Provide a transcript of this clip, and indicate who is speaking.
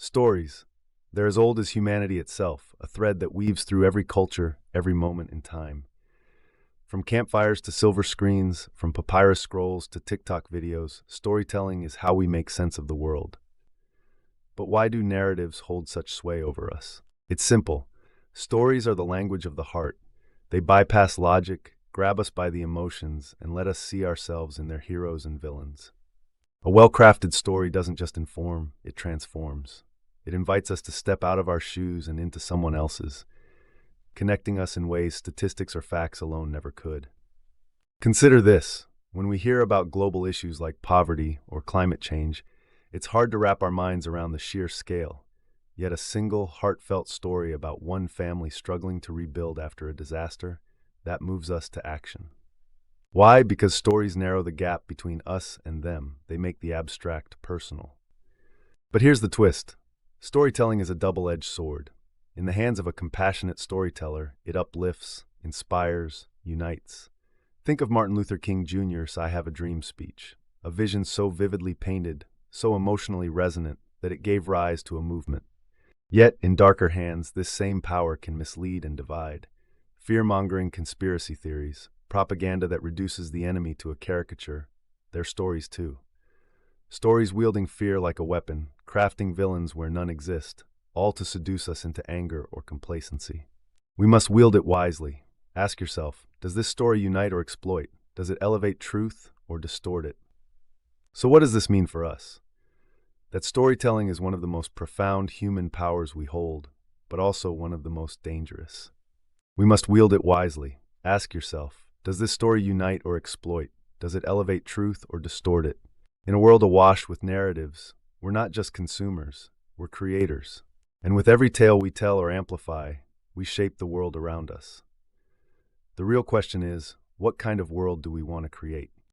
Speaker 1: Stories. They're as old as humanity itself, a thread that weaves through every culture, every moment in time. From campfires to silver screens, from papyrus scrolls to TikTok videos, storytelling is how we make sense of the world. But why do narratives hold such sway over us? It's simple. Stories are the language of the heart. They bypass logic, grab us by the emotions, and let us see ourselves in their heroes and villains. A well-crafted story doesn't just inform, it transforms. It invites us to step out of our shoes and into someone else's, connecting us in ways statistics or facts alone never could. Consider this. When we hear about global issues like poverty or climate change, it's hard to wrap our minds around the sheer scale. Yet a single, heartfelt story about one family struggling to rebuild after a disaster, that moves us to action. Why? Because stories narrow the gap between us and them. They make the abstract personal. But here's the twist. Storytelling is a double-edged sword. In the hands of a compassionate storyteller, it uplifts, inspires, unites. Think of Martin Luther King Jr.'s I Have a Dream speech, a vision so vividly painted, so emotionally resonant, that it gave rise to a movement. Yet, in darker hands, this same power can mislead and divide. Fear-mongering conspiracy theories, propaganda that reduces the enemy to a caricature, they're stories too. Stories wielding fear like a weapon, crafting villains where none exist, all to seduce us into anger or complacency. We must wield it wisely. Ask yourself, does this story unite or exploit? Does it elevate truth or distort it? So what does this mean for us? That storytelling is one of the most profound human powers we hold, but also one of the most dangerous. We must wield it wisely. Ask yourself, does this story unite or exploit? Does it elevate truth or distort it? In a world awash with narratives, we're not just consumers, we're creators. And with every tale we tell or amplify, we shape the world around us. The real question is, what kind of world do we want to create?